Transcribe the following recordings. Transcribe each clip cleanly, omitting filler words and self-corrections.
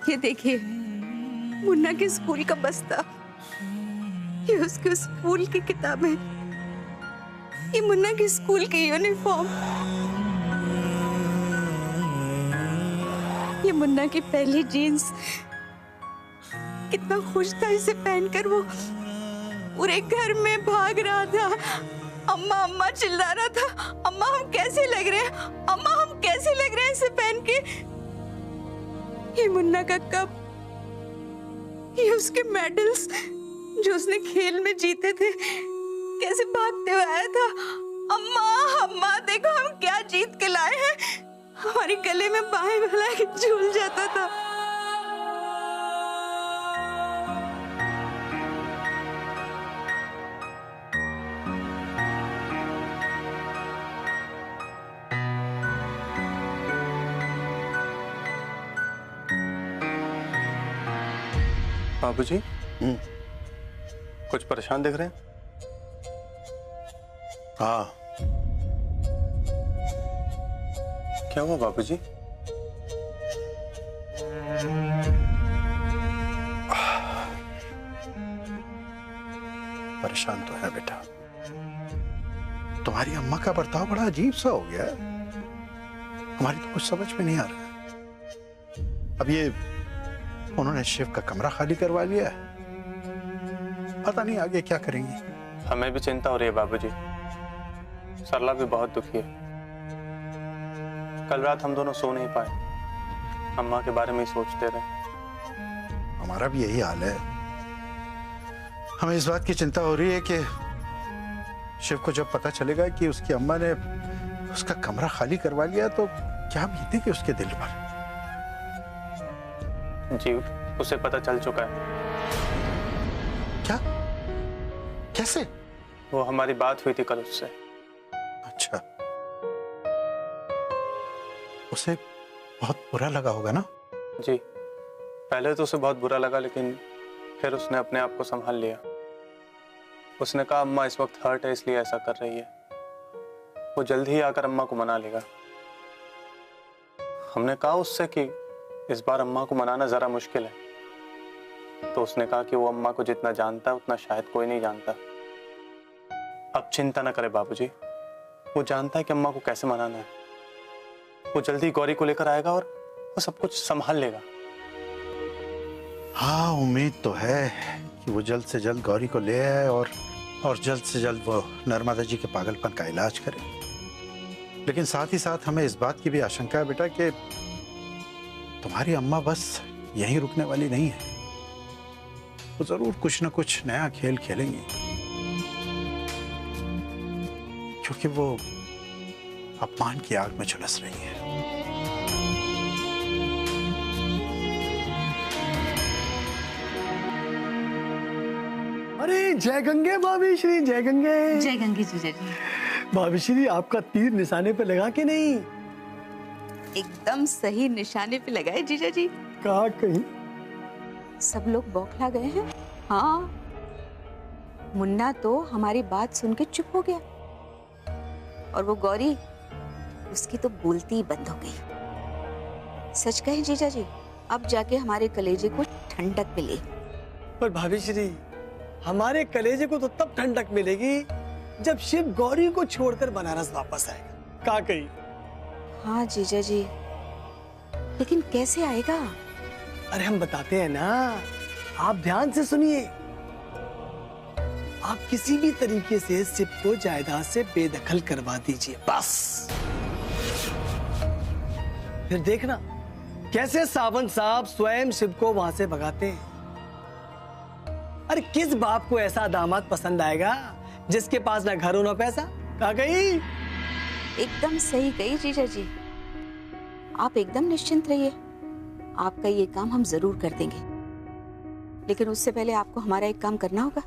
ये देखिए, मुन्ना के स्कूल का बस्ता, ये उसके स्कूल की किताबें, ये मुन्ना के स्कूल की यूनिफॉर्म, ये मुन्ना की पहली जीन्स। कितना खुश था इसे पहनकर, वो पूरे घर में भाग रहा था, अम्मा अम्मा चिल्ला रहा था, अम्मा हम कैसे लग रहे हैं, अम्मा हम कैसे लग रहे हैं इसे पहन के। ये मुन्ना का कप, ये उसके मेडल्स जो उसने खेल में जीते थे, कैसे भागते हुए आया था, अम्मा अम्मा देखो हम क्या जीत के लाए हैं। हमारे गले में बाहें फैला के झूल जाता था। बाबूजी, कुछ परेशान दिख रहे हैं? हाँ। क्या हुआ बाबूजी? परेशान तो है बेटा, तुम्हारी अम्मा का बर्ताव बड़ा अजीब सा हो गया है। हमारी तो कुछ समझ में नहीं आ रहा है। अब ये उन्होंने शिव का कमरा खाली करवा लिया है, पता नहीं आगे क्या करेंगी। हमें भी चिंता हो रही है बाबूजी, सरला भी बहुत दुखी है। कल रात हम दोनों सो नहीं पाए, अम्मा के बारे में ही सोचते रहे। हमारा भी यही हाल है। हमें इस बात की चिंता हो रही है कि शिव को जब पता चलेगा कि उसकी अम्मा ने उसका कमरा खाली करवा लिया तो क्या बीतेगी उसके दिल पर। जी, उसे पता चल चुका है। क्या? कैसे? वो हमारी बात हुई थी कल उससे। अच्छा, उसे बहुत बुरा लगा होगा ना? जी, पहले तो उसे बहुत बुरा लगा, लेकिन फिर उसने अपने आप को संभाल लिया। उसने कहा अम्मा इस वक्त हर्ट है इसलिए ऐसा कर रही है, वो जल्द ही आकर अम्मा को मना लेगा। हमने कहा उससे कि इस बार अम्मा को मनाना जरा मुश्किल है, तो उसने कहा कि वो अम्मा को जितना जानता है उतना शायद कोई नहीं जानता। अब चिंता न करे बाबूजी, वो जानता है कि अम्मा को कैसे मनाना है। वो जल्दी गौरी को लेकर आएगा और वो सब कुछ संभाल लेगा। हाँ, उम्मीद तो है कि वो जल्द से जल्द गौरी को ले आए और जल्द से जल्द वो नर्मदा जी के पागलपन का इलाज करे। लेकिन साथ ही साथ हमें इस बात की भी आशंका है बेटा कि तुम्हारी अम्मा बस यहीं रुकने वाली नहीं है, वो जरूर कुछ न कुछ नया खेल खेलेंगी, क्योंकि वो अपमान की आग में झुलस रही है। अरे जय गंगे भाभी श्री, जय गंगे। जय गंगे जीजा जी। भाभी श्री, आपका तीर निशाने पे लगा कि नहीं? एकदम सही निशाने पे लगाए जीजा जी। कहा कहीं सब लोग बौखला गए हैं। हाँ, मुन्ना तो हमारी बात सुन के चुप हो गया, और वो गौरी, उसकी तो बोलती ही बंद हो गई। सच कहें जीजा जी, अब जाके हमारे कलेजे को ठंडक मिले। पर भाभी श्री, हमारे कलेजे को तो तब ठंडक मिलेगी जब शिव गौरी को छोड़कर बनारस वापस आएगा। कहा कहीं? हाँ जीजा जी, लेकिन कैसे आएगा? अरे हम बताते हैं ना, आप ध्यान से सुनिए। आप किसी भी तरीके से शिव को जायदाद से बेदखल करवा दीजिए, बस। फिर देखना कैसे सावंत साहब स्वयं शिव को वहां से भगाते हैं। अरे किस बाप को ऐसा दामाद पसंद आएगा जिसके पास ना घर हो ना पैसा? कहा गई? एकदम सही कही जीजा जी, आप एकदम निश्चिंत रहिए, आपका ये काम हम जरूर कर देंगे। लेकिन उससे पहले आपको हमारा एक काम करना होगा।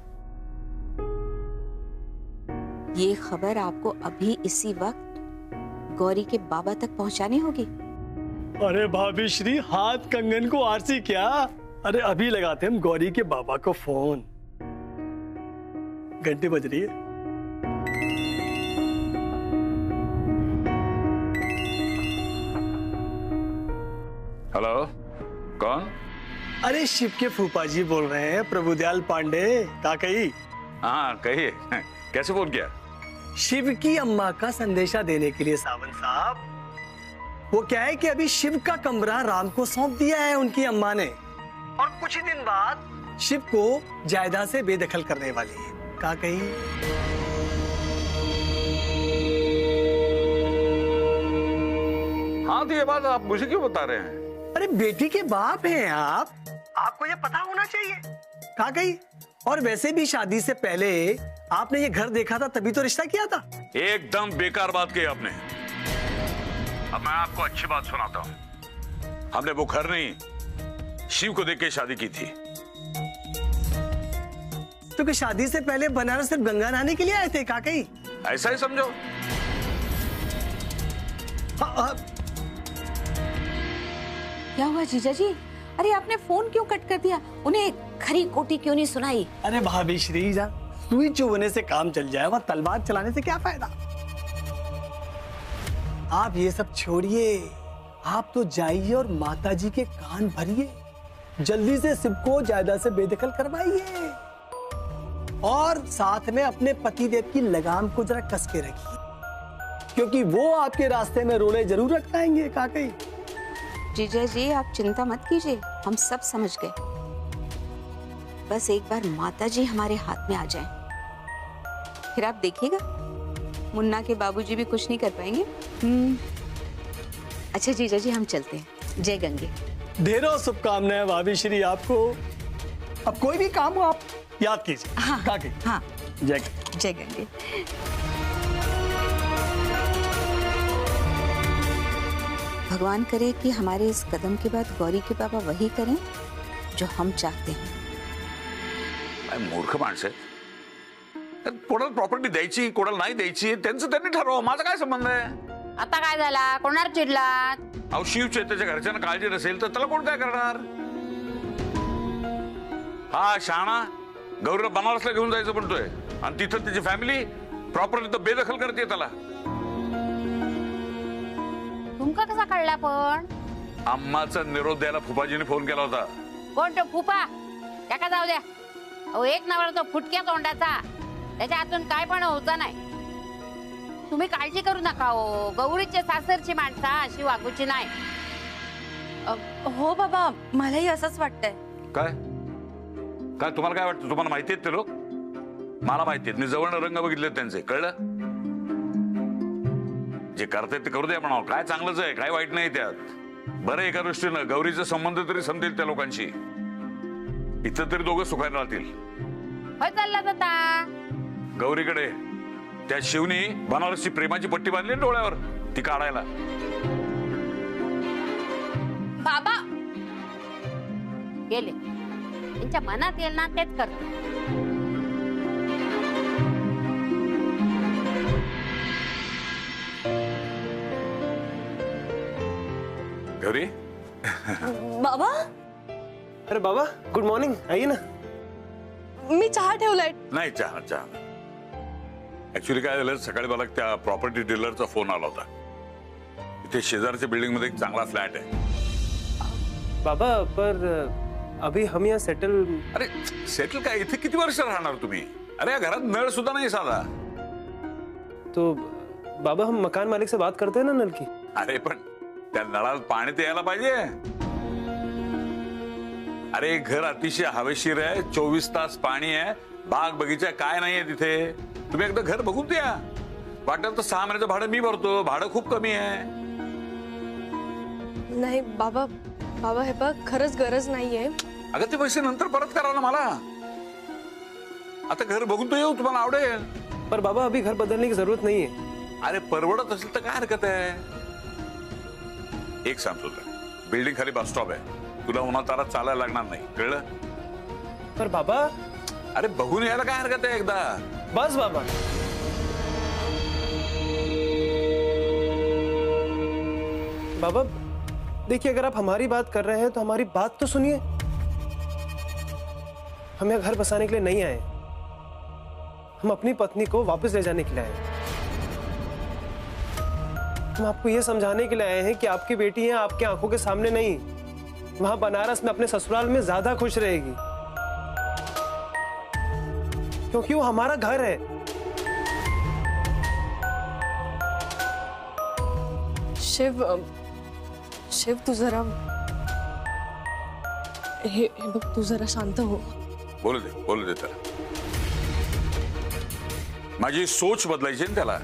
ये खबर आपको अभी इसी वक्त गौरी के बाबा तक पहुंचानी होगी। अरे भाभी श्री, हाथ कंगन को आरसी क्या? अरे अभी लगाते हम गौरी के बाबा को फोन। घंटी बज रही है। हेलो, कौन? अरे शिव के फूफा जी बोल रहे हैं, प्रभुदयाल पांडे। काकई। हाँ कहिए, कैसे फोन किया? शिव की अम्मा का संदेशा देने के लिए सावंत साहब। वो क्या है कि अभी शिव का कमरा राम को सौंप दिया है उनकी अम्मा ने, और कुछ ही दिन बाद शिव को जायदाद से बेदखल करने वाली है। काकई। हाँ तो ये बात आप मुझे क्यों बता रहे हैं? अरे बेटी के बाप हैं आप, आपको ये पता होना चाहिए। काकई। और वैसे भी शादी से पहले आपने ये घर देखा था, तभी तो रिश्ता किया था। एकदम बेकार बात कही आपने। अब मैं आपको अच्छी बात सुनाता हूँ। हमने वो घर नहीं, शिव को देख के शादी की थी। तो कि शादी से पहले बनारस सिर्फ गंगा नहाने के लिए आए थे? काकई। ऐसा ही समझो। क्या हुआ जीजा जी? अरे आपने फोन क्यों कट कर दिया? उन्हें खरी कोटी क्यों नहीं सुनाई? अरे भाभी श्रीजा, सुई चुभने से काम चल जाए, वह तलवार चलाने से क्या फायदा? आप ये सब छोड़िए, आप तो जाइए और माताजी के कान भरिए। जल्दी से शिव को जायदाद से बेदखल करवाइए, और साथ में अपने पतिदेव की लगाम को जरा कस के रखिए, क्योंकि वो आपके रास्ते में रोड़े जरूर अटकाएंगे। काकई। जीजा जी आप चिंता मत कीजिए, हम सब समझ गए। बस एक बार माताजी हमारे हाथ में आ जाएं, फिर आप देखिएगा मुन्ना के बाबूजी भी कुछ नहीं कर पाएंगे। अच्छा जीजा जी हम चलते हैं। जय गंगे। ढेरों शुभकामनाएं भाभी श्री आपको। अब कोई भी काम हो आप याद कीजिए। हाँ, काकी। हाँ। जय जय गंगे। भगवान करे कि हमारे इस कदम के बाद गौरी के पापा वही करें जो हम चाहते हैं। मूर्ख माणसं आहेत. कोणाला प्रॉपर्टी द्यायची कोणाला नाही द्यायची त्यांचं त्यांनी ठरवावं. माझा काय संबंध आहे? आता काय झाला? कोणावर चिडलात? अहो शिव चैत्याच्या घरच्यांना काळजी नसेल तर त्याला कोण काय करणार? हा शाणा गौरीला बनारसला घेऊन जायचं म्हणतोय आणि तिथं त्याची फॅमिली प्रॉपर्टी तर बेदखल करते त्याला. तुमका कसा कळला पण? अम्माचा निरोध द्यायला फुफाजीने फोन केला होता. कोण तो फुफा? त्याका जाऊ द्या. अहो एक नवरा तो फुटक्या तोंडाचा, त्याच्या हातून काय पण होतं नाही. तुम्ही काळजी करू नका हो. गौरीचे सासरची माणसं अशी वागूची नाही. हो बाबा, मलाही असंच वाटतंय. काय काय तुम्हाला काय वाटतं? तुम्हाला माहिती आहेत ते लोक? मला माहिती आहेत. मी जवळ रंग बघितले त्यांचे. कळलं? जे करतायत ते करू द्या म्हणावं. काय चांगलंच आहे, काय वाईट नाही त्यात. बरं एका दृष्टीनं गौरीचे संबंध तरी समजेल त्या लोकांशी. इथं तरी दोघं सुखाने राहतील. होय चालला जाता. गौरीकडे त्या शिवनी बनारसची प्रेमाची पट्टी बांधली डोळ्यावर, ती काढायला. बाबा गेले. त्यांच्या मनात येईल ना तेच करतो. गौरी बाबा अरे बाबा गुड मॉर्निंग. आइए ना. मी चहा ठेवलाय. नाही चहा चहा. ऍक्च्युली काय झालं, सकाळी मला त्या प्रॉपर्टी डीलरचा फोन आला होता. इथे शेजारच्या बिल्डिंग मध्ये एक चांगला फ्लॅट आहे. बाबा पर अभी हम यहाँ सेटल. अरे सेटल काय, इथे किती वर्ष राहणार तुम्ही? अरे या घरात नळ सुद्धा नाही साधा. तो बाबा हम मकान मालिक से बात करते हैं ना नल की. अरे पण त्या नळात पाणी तर यायला पाहिजे. अरे घर अतिशय हवेशीर आहे, 24 तास पाणी आहे, बाग बगीचा काय नाहीये तिथे. तुम्ही एकदा घर बघून द्या. वाटेल तर 6 महिन्याचं भाडं मी भरतो. भाडं खूप कमी आहे. नाही बाबा, बाबा हे बघ खरंच गरज नाहीये. अगं ते पैसे नंतर परत करा ना मला. आता घर बघून तो येऊ, तुम्हाला आवडेल. पर बाबा अभी घर बदलने की जरूरत नहीं है. अरे परवडत असेल तर काय हरकत आहे. एक सांगतो तुला, बिल्डिंग खाली बस स्टॉप आहे. तुला उन्हात तारात चालायला लागणार नाही. कळलं? पर बाबा अरे बघून यायला काय हरकत आहे एकदा. बस बाबा. बाबा देखिए, अगर आप हमारी बात कर रहे हैं तो हमारी बात तो सुनिए. हम यहाँ घर बसाने के लिए नहीं आए. हम अपनी पत्नी को वापस ले जाने के लिए आए हैं. हम आपको यह समझाने के लिए आए हैं कि आपकी बेटी है आपकी आंखों के सामने नहीं. वहां बनारस में अपने ससुराल में ज्यादा खुश रहेगी, क्योंकि वो हमारा घर है। शिव शिव तू जरा हे बघ, तू जरा शांत हो. बोलू दे त्याला. माझी सोच बदलायची ना त्याला.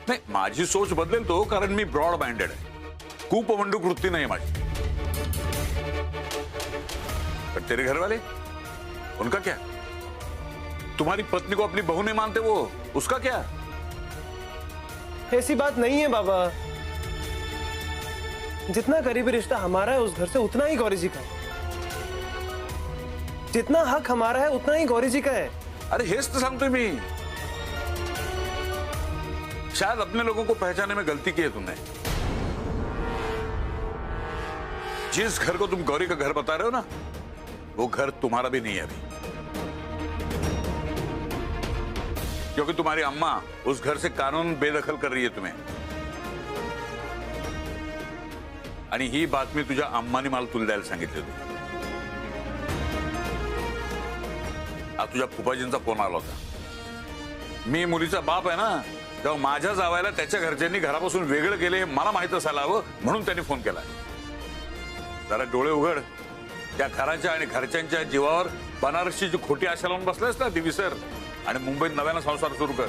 नाही, माझी सोच बदलेल तो, कारण मी ब्रॉड माइंडेड आहे. कूपमंडूक वृत्ती नाही माझी. पर तेरे घर वाले, उनका क्या? तुम्हारी पत्नी को अपनी बहू नहीं मानते वो, उसका क्या? ऐसी बात नहीं है बाबा. जितना करीबी रिश्ता हमारा है उस घर से, उतना ही गौरी जी का है. जितना हक हमारा है उतना ही गौरी जी का है. अरे हेच तो सांगतोय मी. शायद अपने लोगों को पहचाने में गलती की है तुमने. जिस घर को तुम गौरी का घर बता रहे हो ना, वो घर तुम्हारा भी नहीं है अभी. क्योंकि तुम्हारी अम्मा उस घर से कानून बेदखल कर रही है तुम्हें. आणि ही बातमी तुझ्या अम्माने मला तुला द्यायला सांगितली होती. आज तुझ्या फुफाजींचा फोन आला होता. मी मुलीचा बाप आहे ना, तेव्हा माझ्या जावायला त्याच्या घरच्यांनी घरापासून वेगळं केले मला माहित असायला हवं, म्हणून त्यांनी फोन केला. जरा डोळे उघड. त्या घराच्या आणि घरच्यांच्या जीवावर बनारसची जी खोटी आशा लावून बसलायस ना ती विसर, आणि मुंबईत नव्यानं संसार सुरू कर.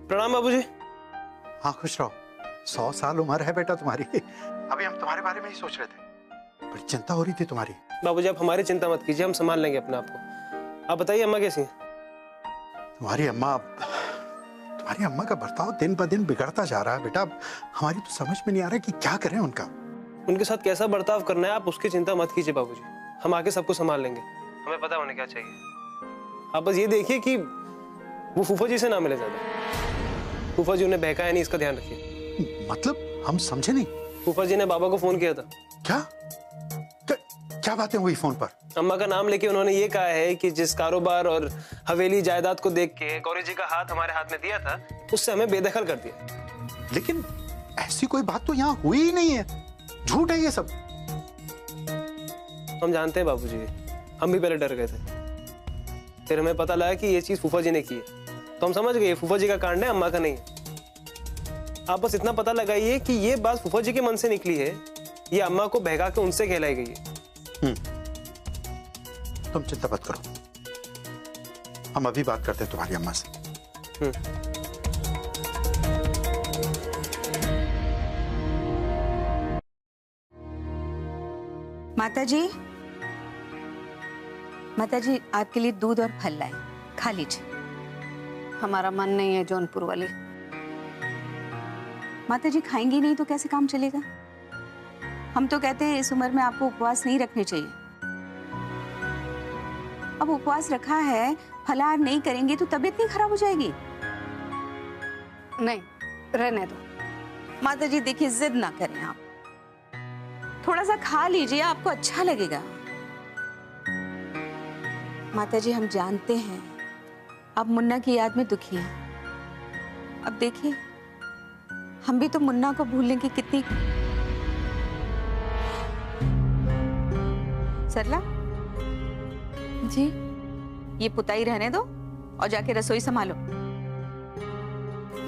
प्रणाम बाबूजी. हाँ, खुश रहो. 100 साल उम्र है बेटा तुम्हारी. अभी हम तुम्हारे बारे में ही सोच रहे थे. बड़ी चिंता हो रही थी तुम्हारी. बाबूजी आप हमारी चिंता मत कीजिए, हम संभाल लेंगे अपने आप को. आप बताइए अम्मा कैसी हैं? तुम्हारी अम्मा का बर्ताव दिन ब दिन बिगड़ता जा रहा है बेटा. हमारी तो समझ में नहीं आ रहा कि क्या करें उनका. उनके साथ कैसा बर्ताव करना है आप उसकी चिंता मत कीजिए बाबूजी. हम आके सबको संभाल लेंगे. हमें पता होने क्या चाहिए. आप बस ये देखिए कि वो फूफा जी से ना मिले ज्यादा. फूफा जी उन्हें बहकाया नहीं, इसका ध्यान रखिए. मतलब हम समझे नहीं. फूफा जी ने बाबा को फोन किया था. क्या क्या बातें हुई फोन पर? अम्मा का नाम लेके उन्होंने ये कहा है कि जिस कारोबार और हवेली जायदाद को देख के गौरी जी का हाथ हमारे हाथ में दिया था, उससे हमें बेदखल कर दिया. लेकिन ऐसी कोई बात तो यहाँ हुई ही नहीं है. झूठ है ये सब. हम जानते हैं बाबूजी, हम भी पहले डर गए थे. फिर हमें पता लगा कि ये चीज फूफा जी ने की है, तो हम समझ गए फूफा जी का कांड है, अम्मा का नहीं है. आप बस इतना पता लगाइए कि ये बात फूफा जी के मन से निकली है, ये अम्मा को बहका के उनसे कहलाई गई है. तुम चिंता मत करो. हम अभी बात करते हैं तुम्हारी अम्मा से. माताजी आपके लिए दूध और फल लाए, खा लीजिए. हमारा मन नहीं है जौनपुर वाली. माताजी खाएंगी नहीं तो कैसे काम चलेगा? हम तो कहते हैं इस उम्र में आपको उपवास नहीं रखने चाहिए. अब उपवास रखा है, फलाहार नहीं करेंगे तो तबीयत नहीं खराब हो जाएगी. नहीं, रहने दो. माताजी देखिए, जिद ना करें आप. थोड़ा सा खा लीजिए, आपको अच्छा लगेगा. माताजी हम जानते हैं आप मुन्ना की याद में दुखी हैं. अब देखिए, हम भी तो मुन्ना को भूलने की कितनी. सरला जी ये पुताई रहने दो और जाके रसोई संभालो.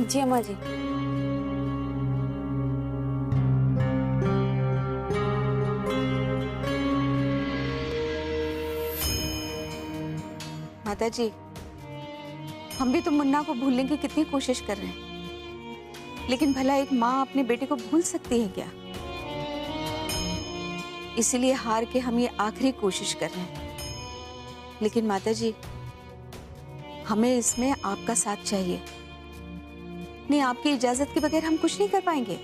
जी अम्मा जी. माताजी हम भी तो मुन्ना को भूलने की कितनी कोशिश कर रहे हैं, लेकिन भला एक माँ अपने बेटे को भूल सकती है क्या? इसीलिए हार के हम ये आखिरी कोशिश कर रहे हैं. लेकिन माताजी हमें इसमें आपका साथ चाहिए. नहीं, आपकी इजाजत के बगैर हम कुछ नहीं कर पाएंगे.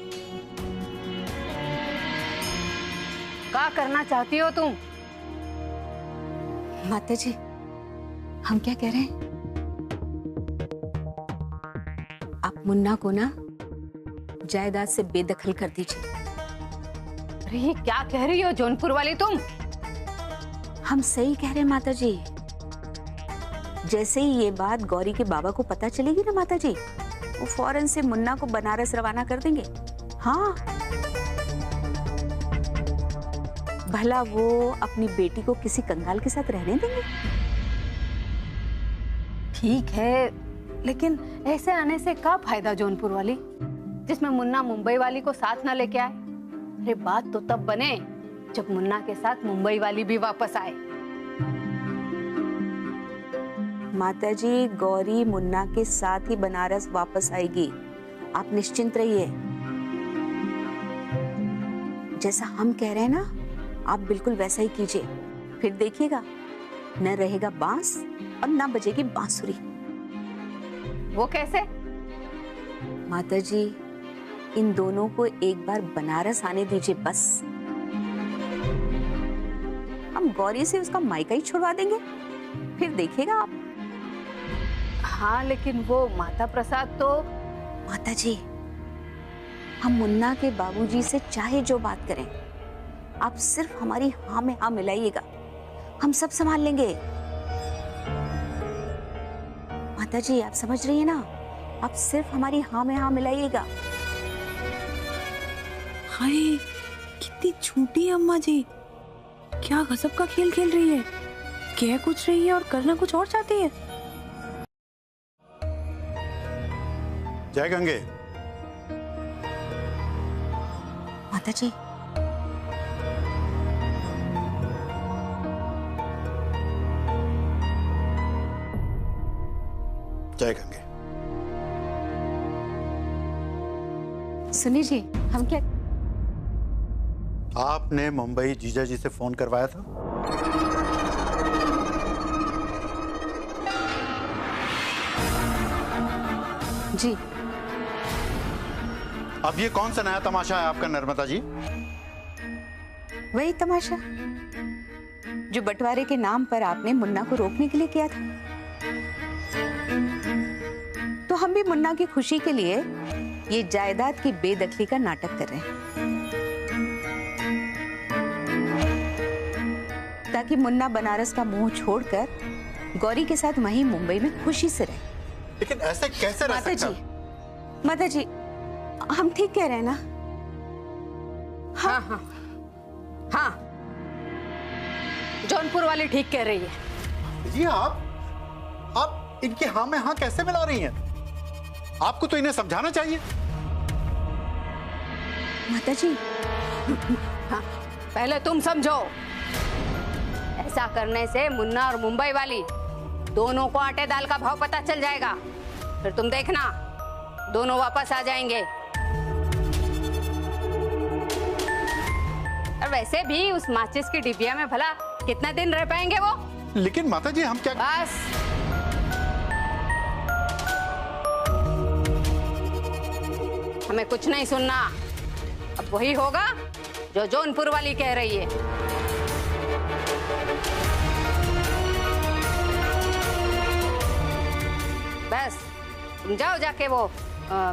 क्या करना चाहती हो तुम? माताजी हम क्या कह रहे हैं, आप मुन्ना को ना जायदाद से बेदखल कर दीजिए। अरे ये क्या कह रही हो जौनपुर वाली तुम? हम सही कह रहे हैं माता जी। जैसे ही ये बात गौरी के बाबा को पता चलेगी ना माता जी, वो फौरन से मुन्ना को बनारस रवाना कर देंगे। हाँ, भला वो अपनी बेटी को किसी कंगाल के साथ रहने देंगे? ठीक है, लेकिन ऐसे आने से क्या फायदा जौनपुर वाली, जिसमें मुन्ना मुंबई वाली को साथ ना लेके आए? अरे बात तो तब बने जब मुन्ना के साथ मुंबई वाली भी वापस आए। माताजी, गौरी मुन्ना के साथ ही बनारस वापस आएगी, आप निश्चिंत रहिए। जैसा हम कह रहे हैं ना, आप बिल्कुल वैसा ही कीजिए। फिर देखिएगा, न रहेगा बांस और न बजेगी बांसुरी। वो कैसे? माताजी, इन दोनों को एक बार बनारस आने दीजिए बस। हम गौरी से उसका मायका ही छुड़वा देंगे, फिर देखिएगा आप। हाँ, लेकिन वो माता प्रसाद तो। माताजी, हम मुन्ना के बाबूजी से चाहे जो बात करें, आप सिर्फ हमारी हाँ में हाँ मिलाइएगा, हम सब संभाल लेंगे। माताजी, आप समझ रही है ना, आप सिर्फ हमारी हाँ में हाँ मिलाइएगा। हाय, कितनी झूठी है अम्मा जी। क्या गजब का खेल खेल रही है, कह कुछ रही है और करना कुछ और चाहती है। जय गंगे। माताजी, जय गंगे। सुनिए जी, हम क्या? आपने मुंबई जीजा जी से फोन करवाया था? जी। अब ये कौन सा नया तमाशा है आपका नर्मदा जी? वही तमाशा जो बंटवारे के नाम पर आपने मुन्ना को रोकने के लिए किया था। तो हम भी मुन्ना की खुशी के लिए ये जायदाद की बेदखली का नाटक कर रहे हैं, ताकि मुन्ना बनारस का मुंह छोड़कर गौरी के साथ वहीं मुंबई में खुशी से रहे। लेकिन ऐसे कैसे रह सकता? माता जी, हम ठीक कह रहे हैं ना? हाँ हाँ हाँ, जौनपुर वाली ठीक कह रही है। जी आप इनकी हाँ में हाँ कैसे मिला रही हैं? आपको तो इन्हें समझाना चाहिए। माता जी, हाँ, पहले तुम समझो। ऐसा करने से मुन्ना और मुंबई वाली दोनों को आटे दाल का भाव पता चल जाएगा। फिर तुम देखना, दोनों वापस आ जाएंगे। और वैसे भी उस माचिस की डिबिया में भला कितना दिन रह पाएंगे वो? लेकिन माता जी, हम क्या? बस, हमें कुछ नहीं सुनना। अब वही होगा जो जौनपुर वाली कह रही है। बस तुम जाओ, जाके वो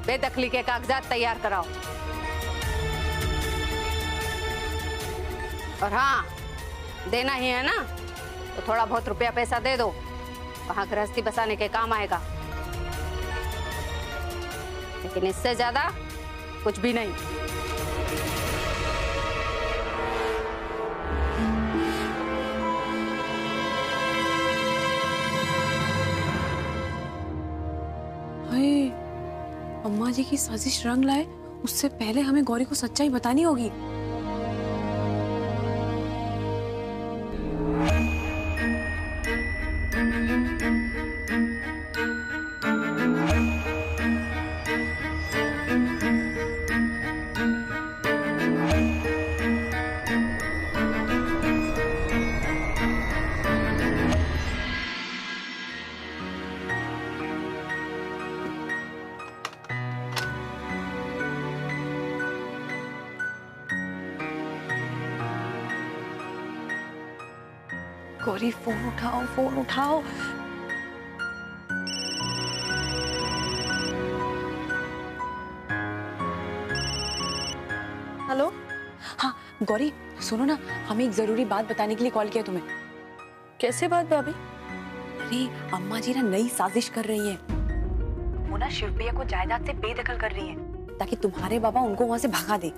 बेदखली के कागजात तैयार कराओ। और हाँ, देना ही है ना, तो थोड़ा बहुत रुपया पैसा दे दो, वहां गृहस्थी बसाने के काम आएगा। लेकिन इससे ज्यादा कुछ भी नहीं। हाय, अम्मा जी की साजिश रंग लाए, उससे पहले हमें गौरी को सच्चाई बतानी होगी। गौरी, फोन उठाओ, फोन उठाओ। हेलो। हाँ गौरी सुनो ना, हमें एक जरूरी बात बताने के लिए कॉल किया तुम्हें। कैसे बात भाभी? अरे अम्मा जी ना नई साजिश कर रही है। वो ना शिव भैया को जायदाद से बेदखल कर रही है ताकि तुम्हारे बाबा उनको वहां से भगा दे।